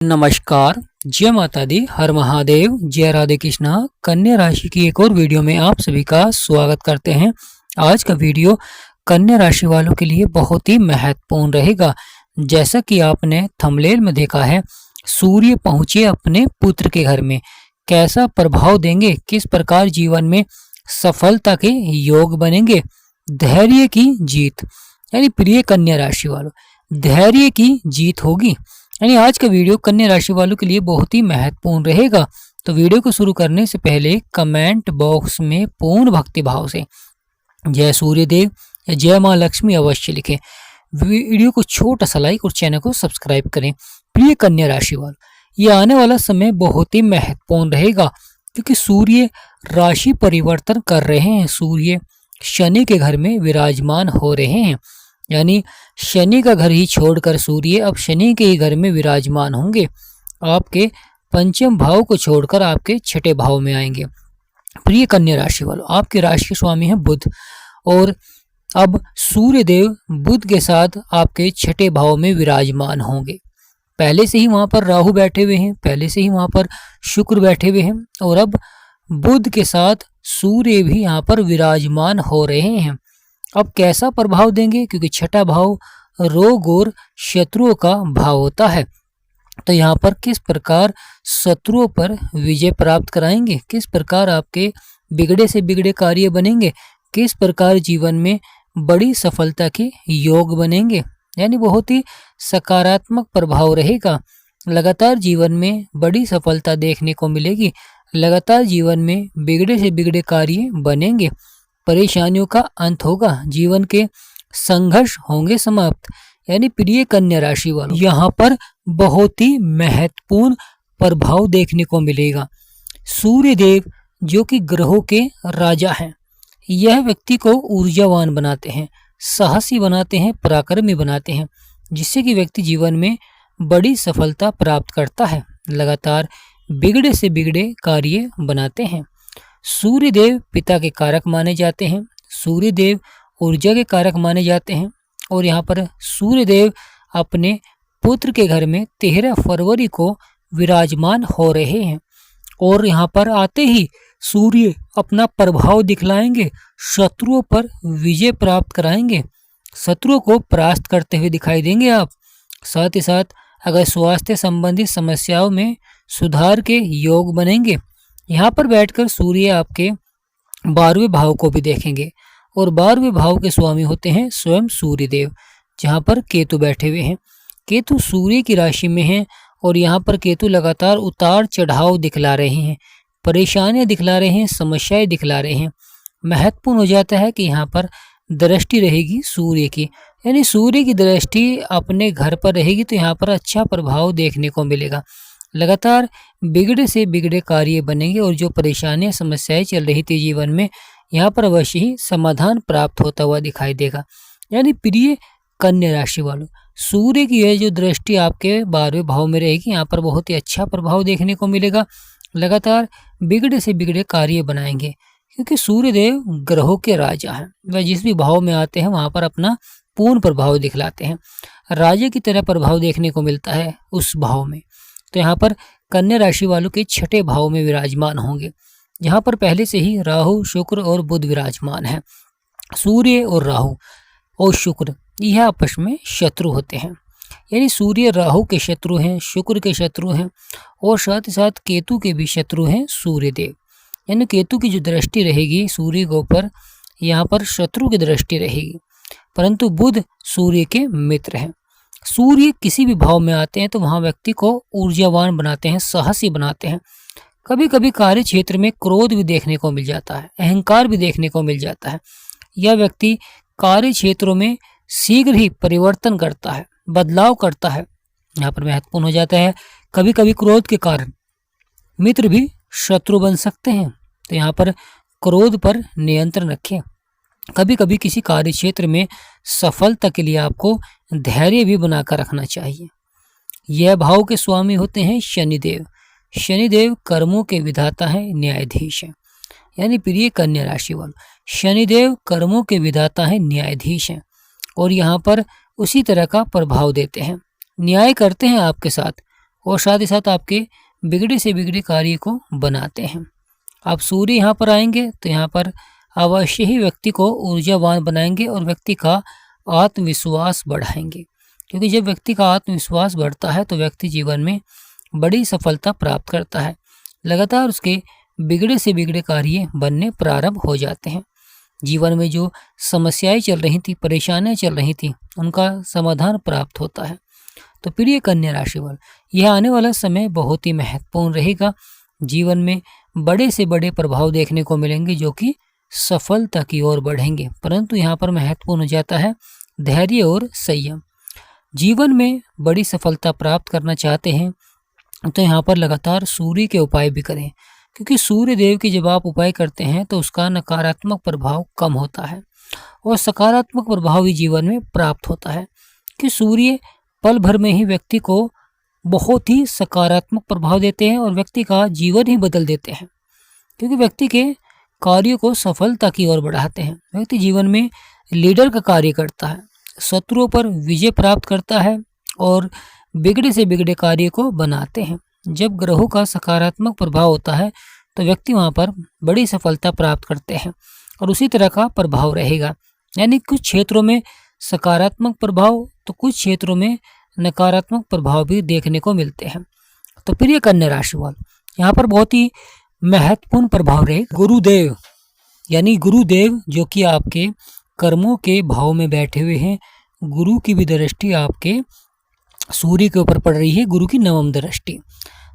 नमस्कार, जय माता दी, हर महादेव, जय राधे कृष्णा। कन्या राशि की एक और वीडियो में आप सभी का स्वागत करते हैं। आज का वीडियो कन्या राशि वालों के लिए बहुत ही महत्वपूर्ण रहेगा। जैसा कि आपने थंबनेल में देखा है, सूर्य पहुंचे अपने पुत्र के घर में, कैसा प्रभाव देंगे, किस प्रकार जीवन में सफलता के योग बनेंगे। धैर्य की जीत, यानी प्रिय कन्या राशि वालों, धैर्य की जीत होगी। यानी आज का वीडियो कन्या राशि वालों के लिए बहुत ही महत्वपूर्ण रहेगा। तो वीडियो को शुरू करने से पहले कमेंट बॉक्स में पूर्ण भक्ति भाव से जय सूर्यदेव या जय मां लक्ष्मी अवश्य लिखें। वीडियो को छोटा सा लाइक और चैनल को सब्सक्राइब करें। प्रिय कन्या राशि वालों, ये आने वाला समय बहुत ही महत्वपूर्ण रहेगा क्योंकि सूर्य राशि परिवर्तन कर रहे हैं। सूर्य शनि के घर में विराजमान हो रहे हैं, यानी शनि का घर ही छोड़कर सूर्य अब शनि के ही घर में विराजमान होंगे। आपके पंचम भाव को छोड़कर आपके छठे भाव में आएंगे। प्रिय कन्या राशि वालों, आपके राशि के स्वामी हैं बुध, और अब सूर्य देव बुध के साथ आपके छठे भाव में विराजमान होंगे। पहले से ही वहां पर राहु बैठे हुए हैं, पहले से ही वहां पर शुक्र बैठे हुए हैं, और अब बुध के साथ सूर्य भी यहाँ पर विराजमान हो रहे हैं। अब कैसा प्रभाव देंगे, क्योंकि छठा भाव रोग और शत्रुओं का भाव होता है। तो यहाँ पर किस प्रकार शत्रुओं पर विजय प्राप्त कराएंगे, किस प्रकार आपके बिगड़े से बिगड़े कार्य बनेंगे, किस प्रकार जीवन में बड़ी सफलता के योग बनेंगे। यानी बहुत ही सकारात्मक प्रभाव रहेगा। लगातार जीवन में बड़ी सफलता देखने को मिलेगी, लगातार जीवन में बिगड़े से बिगड़े कार्य बनेंगे, परेशानियों का अंत होगा, जीवन के संघर्ष होंगे समाप्त। यानी प्रिय कन्या राशि वालों, यहाँ पर बहुत ही महत्वपूर्ण प्रभाव देखने को मिलेगा। सूर्य देव जो कि ग्रहों के राजा हैं, यह व्यक्ति को ऊर्जावान बनाते हैं, साहसी बनाते हैं, पराक्रमी बनाते हैं, जिससे कि व्यक्ति जीवन में बड़ी सफलता प्राप्त करता है, लगातार बिगड़े से बिगड़े कार्य बनाते हैं। सूर्य देव पिता के कारक माने जाते हैं, सूर्य देव ऊर्जा के कारक माने जाते हैं, और यहाँ पर सूर्य देव अपने पुत्र के घर में 13 फरवरी को विराजमान हो रहे हैं। और यहाँ पर आते ही सूर्य अपना प्रभाव दिखलाएंगे, शत्रुओं पर विजय प्राप्त कराएंगे, शत्रुओं को परास्त करते हुए दिखाई देंगे आप। साथ ही साथ अगर स्वास्थ्य संबंधी समस्याओं में सुधार के योग बनेंगे। यहाँ पर बैठकर सूर्य आपके 12वें भाव को भी देखेंगे, और 12वें भाव के स्वामी होते हैं स्वयं सूर्य देव, जहाँ पर केतु बैठे हुए हैं। केतु सूर्य की राशि में हैं, और यहाँ पर केतु लगातार उतार चढ़ाव दिखला रहे हैं, परेशानियां दिखला रहे हैं, समस्याएं दिखला रहे हैं। महत्वपूर्ण हो जाता है कि यहाँ पर दृष्टि रहेगी सूर्य की, यानी सूर्य की दृष्टि अपने घर पर रहेगी, तो यहाँ पर अच्छा प्रभाव देखने को मिलेगा। लगातार बिगड़े से बिगड़े कार्य बनेंगे, और जो परेशानियां समस्याएं चल रही थी जीवन में, यहाँ पर अवश्य ही समाधान प्राप्त होता हुआ दिखाई देगा। यानी प्रिय कन्या राशि वालों, सूर्य की यह जो दृष्टि आपके 12वें भाव में रहेगी, यहाँ पर बहुत ही अच्छा प्रभाव देखने को मिलेगा। लगातार बिगड़े से बिगड़े कार्य बनाएंगे, क्योंकि सूर्य देव ग्रहों के राजा हैं, वह जिस भी भाव में आते हैं वहाँ पर अपना पूर्ण प्रभाव दिखलाते हैं। राजा की तरह प्रभाव देखने को मिलता है उस भाव में। तो यहाँ पर कन्या राशि वालों के छठे भाव में विराजमान होंगे, जहाँ पर पहले से ही राहु, शुक्र और बुध विराजमान है। सूर्य और राहु और शुक्र यह आपस में शत्रु होते हैं, यानी सूर्य राहु के शत्रु हैं, शुक्र के शत्रु हैं, और साथ ही साथ केतु के भी शत्रु हैं सूर्य देव। यानी केतु की जो दृष्टि रहेगी सूर्य के ऊपर, यहाँ पर शत्रु की दृष्टि रहेगी, परंतु बुध सूर्य के मित्र हैं। सूर्य किसी भी भाव में आते हैं तो वहाँ व्यक्ति को ऊर्जावान बनाते हैं, साहसी बनाते हैं। कभी कभी कार्य क्षेत्र में क्रोध भी देखने को मिल जाता है, अहंकार भी देखने को मिल जाता है। यह व्यक्ति कार्य क्षेत्रों में शीघ्र ही परिवर्तन करता है, बदलाव करता है। यहाँ पर महत्वपूर्ण हो जाता है, कभी कभी क्रोध के कारण मित्र भी शत्रु बन सकते हैं, तो यहाँ पर क्रोध पर नियंत्रण रखें। कभी कभी किसी कार्य क्षेत्र में सफलता के लिए आपको धैर्य भी बनाकर रखना चाहिए। यह भाव के स्वामी होते हैं शनिदेव। शनिदेव कर्मों के विधाता हैं, न्यायाधीश हैं। यानी प्रिय कन्या राशि वालों, शनिदेव कर्मों के विधाता हैं, न्यायाधीश हैं, और यहाँ पर उसी तरह का प्रभाव देते हैं, न्याय करते हैं आपके साथ, और साथ ही साथ आपके बिगड़े से बिगड़े कार्य को बनाते हैं। अब सूर्य यहाँ पर आएंगे तो यहाँ पर अवश्य ही व्यक्ति को ऊर्जावान बनाएंगे और व्यक्ति का आत्मविश्वास बढ़ाएंगे, क्योंकि जब व्यक्ति का आत्मविश्वास बढ़ता है तो व्यक्ति जीवन में बड़ी सफलता प्राप्त करता है। लगातार उसके बिगड़े से बिगड़े कार्य बनने प्रारंभ हो जाते हैं। जीवन में जो समस्याएं चल रही थी, परेशानियां चल रही थी, उनका समाधान प्राप्त होता है। तो प्रिय कन्या राशि वालों, यह आने वाला समय बहुत ही महत्वपूर्ण रहेगा। जीवन में बड़े से बड़े प्रभाव देखने को मिलेंगे जो कि सफलता की ओर बढ़ेंगे, परंतु यहाँ पर महत्वपूर्ण हो जाता है धैर्य और संयम। जीवन में बड़ी सफलता प्राप्त करना चाहते हैं तो यहाँ पर लगातार सूर्य के उपाय भी करें, क्योंकि सूर्य देव के जब आप उपाय करते हैं तो उसका नकारात्मक प्रभाव कम होता है और सकारात्मक प्रभाव भी जीवन में प्राप्त होता है। कि सूर्य पल भर में ही व्यक्ति को बहुत ही सकारात्मक प्रभाव देते हैं और व्यक्ति का जीवन ही बदल देते हैं, क्योंकि व्यक्ति के कार्यों को सफलता की ओर बढ़ाते हैं। व्यक्ति जीवन में लीडर का कार्य करता है, शत्रुओं पर विजय प्राप्त करता है और बिगड़े से बिगड़े कार्य को बनाते हैं। जब ग्रहों का सकारात्मक प्रभाव होता है तो व्यक्ति वहाँ पर बड़ी सफलता प्राप्त करते हैं और उसी तरह का प्रभाव रहेगा। यानी कुछ क्षेत्रों में सकारात्मक प्रभाव तो कुछ क्षेत्रों में नकारात्मक प्रभाव भी देखने को मिलते हैं। तो प्रिय कन्या राशि वालों, यहाँ पर बहुत ही महत्वपूर्ण प्रभाव रहे गुरुदेव, यानी गुरुदेव जो कि आपके कर्मों के भाव में बैठे हुए हैं। गुरु की भी दृष्टि आपके सूर्य के ऊपर पड़ रही है, गुरु की नवम दृष्टि,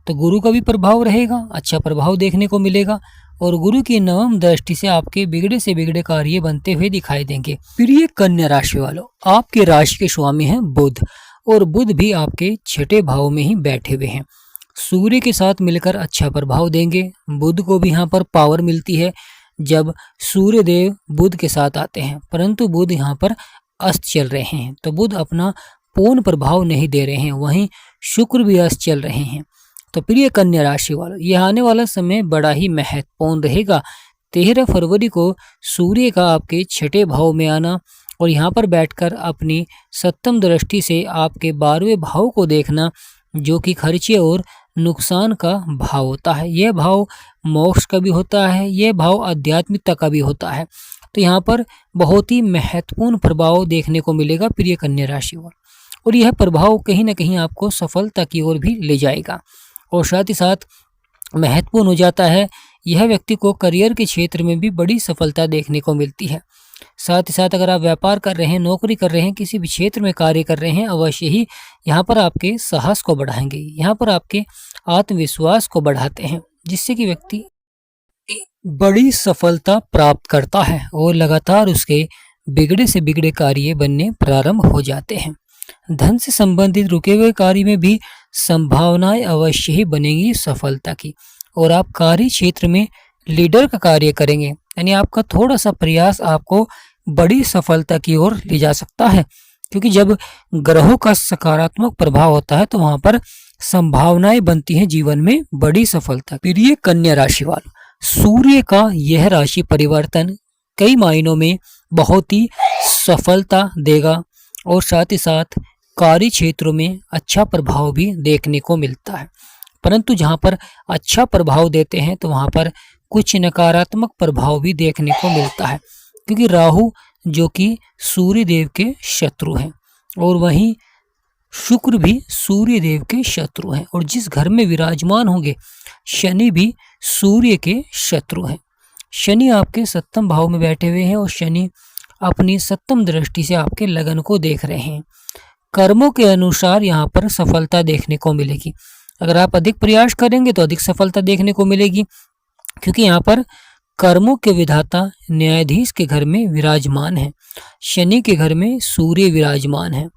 तो गुरु का भी प्रभाव रहेगा, अच्छा प्रभाव देखने को मिलेगा और गुरु की नवम दृष्टि से आपके बिगड़े से बिगड़े कार्य बनते हुए दिखाई देंगे। प्रिय कन्या राशि वालों, आपके राशि के स्वामी हैं बुध और बुध भी आपके छठे भाव में ही बैठे हुए हैं। सूर्य के साथ मिलकर अच्छा प्रभाव देंगे। बुध को भी यहाँ पर पावर मिलती है जब सूर्य देव बुध के साथ आते हैं, परंतु बुध यहाँ पर अस्त चल रहे हैं तो बुध अपना पूर्ण प्रभाव नहीं दे रहे हैं, वहीं शुक्र भी अस्त चल रहे हैं। तो प्रिय कन्या राशि वालों, यह आने वाला समय बड़ा ही महत्वपूर्ण रहेगा। 13 फरवरी को सूर्य का आपके छठे भाव में आना और यहाँ पर बैठकर अपनी सप्तम दृष्टि से आपके 12वें भाव को देखना, जो कि खर्चे और नुकसान का भाव होता है। यह भाव मोक्ष का भी होता है, यह भाव आध्यात्मिकता का भी होता है। तो यहाँ पर बहुत ही महत्वपूर्ण प्रभाव देखने को मिलेगा प्रिय कन्या राशि वालों, और यह प्रभाव कहीं ना कहीं आपको सफलता की ओर भी ले जाएगा। और साथ ही साथ महत्वपूर्ण हो जाता है, यह व्यक्ति को करियर के क्षेत्र में भी बड़ी सफलता देखने को मिलती है। साथ ही साथ अगर आप व्यापार कर रहे हैं, नौकरी कर रहे हैं, किसी भी क्षेत्र में कार्य कर रहे हैं, अवश्य ही यहाँ पर आपके साहस को बढ़ाएंगे, यहाँ पर आपके आत्मविश्वास को बढ़ाते हैं, जिससे कि व्यक्ति बड़ी सफलता प्राप्त करता है और लगातार उसके बिगड़े से बिगड़े कार्य बनने प्रारंभ हो जाते हैं। धन से संबंधित रुके हुए कार्य में भी संभावनाएं अवश्य ही बनेंगी सफलता की, और आप कार्य क्षेत्र में लीडर का कार्य करेंगे, यानी आपका थोड़ा सा प्रयास आपको बड़ी सफलता की ओर ले जा सकता है, क्योंकि जब ग्रहों का सकारात्मक प्रभाव होता है तो वहां पर संभावनाएं बनती हैं जीवन में बड़ी सफलता। प्रिय कन्या राशि वालों, सूर्य का यह राशि परिवर्तन कई मायनों में बहुत ही सफलता देगा और साथ ही साथ कार्य क्षेत्रों में अच्छा प्रभाव भी देखने को मिलता है। परंतु जहाँ पर अच्छा प्रभाव देते हैं तो वहाँ पर कुछ नकारात्मक प्रभाव भी देखने को मिलता है, क्योंकि राहु जो कि सूर्य देव के शत्रु हैं और वहीं शुक्र भी सूर्य देव के शत्रु हैं, और जिस घर में विराजमान होंगे शनि भी सूर्य के शत्रु हैं। शनि आपके सप्तम भाव में बैठे हुए हैं और शनि अपनी सप्तम दृष्टि से आपके लगन को देख रहे हैं। कर्मों के अनुसार यहाँ पर सफलता देखने को मिलेगी। अगर आप अधिक प्रयास करेंगे तो अधिक सफलता देखने को मिलेगी, क्योंकि यहाँ पर कर्मों के विधाता न्यायाधीश के घर में विराजमान है, शनि के घर में सूर्य विराजमान है।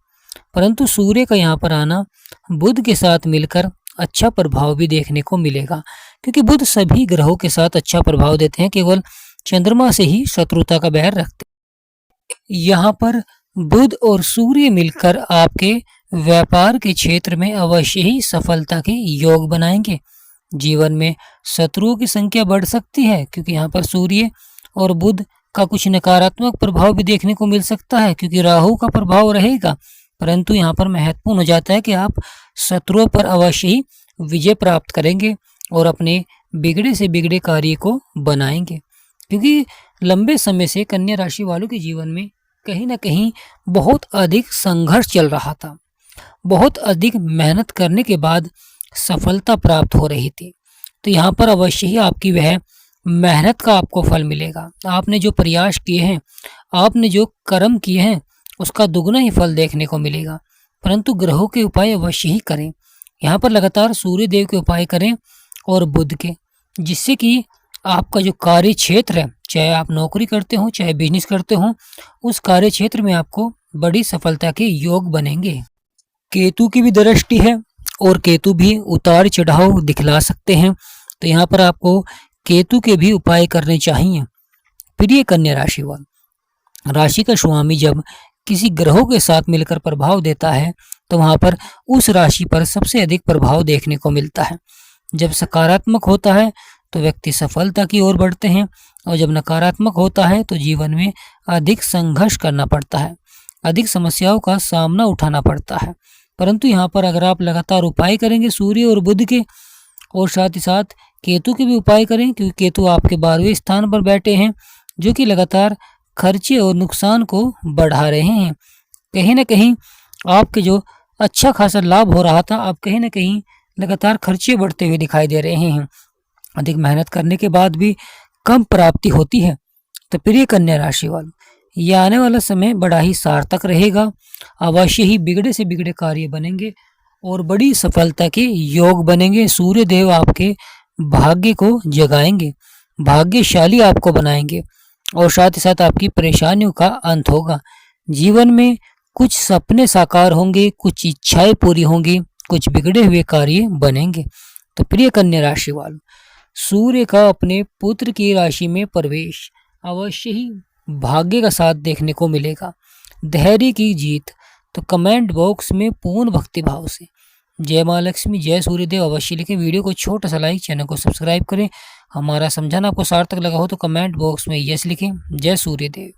परंतु सूर्य का यहाँ पर आना बुध के साथ मिलकर अच्छा प्रभाव भी देखने को मिलेगा, क्योंकि बुध सभी ग्रहों के साथ अच्छा प्रभाव देते हैं, केवल चंद्रमा से ही शत्रुता का बैर रखते हैं। यहाँ पर बुध और सूर्य मिलकर आपके व्यापार के क्षेत्र में अवश्य ही सफलता के योग बनाएंगे। जीवन में शत्रुओं की संख्या बढ़ सकती है, क्योंकि यहाँ पर सूर्य और बुध का कुछ नकारात्मक प्रभाव भी देखने को मिल सकता है, क्योंकि राहु का प्रभाव रहेगा, परंतु यहाँ पर महत्वपूर्ण हो जाता है कि आप शत्रुओं पर अवश्य ही विजय प्राप्त करेंगे और अपने बिगड़े से बिगड़े कार्य को बनाएंगे। क्योंकि लंबे समय से कन्या राशि वालों के जीवन में कहीं ना कहीं बहुत अधिक संघर्ष चल रहा था। बहुत अधिक मेहनत करने के बाद सफलता प्राप्त हो रही थी। तो यहाँ पर अवश्य ही आपकी वह मेहनत का आपको फल मिलेगा। आपने जो प्रयास किए हैं, आपने जो कर्म किए हैं, उसका दुगना ही फल देखने को मिलेगा। परंतु ग्रहों के उपाय अवश्य ही करें। यहाँ पर लगातार सूर्य देव के उपाय करें और बुध के, जिससे कि आपका जो कार्य क्षेत्र है, चाहे आप नौकरी करते हो चाहे बिजनेस करते हो, उस कार्य क्षेत्र में आपको बड़ी सफलता के योग बनेंगे। केतु की भी दृष्टि है और केतु भी उतार चढ़ाव दिखला सकते हैं। तो यहाँ पर आपको केतु के भी उपाय करने चाहिए। प्रिय कन्या राशि वाले, राशि का स्वामी जब किसी ग्रहों के साथ मिलकर प्रभाव देता है तो वहाँ पर उस राशि पर सबसे अधिक प्रभाव देखने को मिलता है। जब सकारात्मक होता है तो व्यक्ति सफलता की ओर बढ़ते हैं, और जब नकारात्मक होता है तो जीवन में अधिक संघर्ष करना पड़ता है, अधिक समस्याओं का सामना उठाना पड़ता है। परंतु यहाँ पर अगर आप लगातार उपाय करेंगे सूर्य और बुध के, और साथ ही साथ केतु के भी उपाय करें, क्योंकि केतु आपके 12वें स्थान पर बैठे हैं, जो कि लगातार खर्चे और नुकसान को बढ़ा रहे हैं। कहीं ना कहीं आपके जो अच्छा खासा लाभ हो रहा था, अब कहीं ना कहीं लगातार खर्चे बढ़ते हुए दिखाई दे रहे हैं। अधिक मेहनत करने के बाद भी कम प्राप्ति होती है। तो प्रिय कन्या राशि वालों, यह आने वाला समय बड़ा ही सार्थक रहेगा। अवश्य ही बिगड़े से बिगड़े कार्य बनेंगे और बड़ी सफलता के योग बनेंगे। सूर्य देव आपके भाग्य को जगाएंगे, भाग्यशाली आपको बनाएंगे, और साथ ही साथ आपकी परेशानियों का अंत होगा। जीवन में कुछ सपने साकार होंगे, कुछ इच्छाएं पूरी होंगी, कुछ बिगड़े हुए कार्य बनेंगे। तो प्रिय कन्या राशि वालों, सूर्य का अपने पुत्र की राशि में प्रवेश अवश्य ही भाग्य का साथ देखने को मिलेगा, धैर्य की जीत। तो कमेंट बॉक्स में पूर्ण भक्ति भाव से जय माँ लक्ष्मी, जय सूर्यदेव अवश्य लिखें। वीडियो को छोटा सा लाइक, चैनल को सब्सक्राइब करें। हमारा समझाना आपको सार्थक लगा हो तो कमेंट बॉक्स में यस लिखें। जय सूर्यदेव।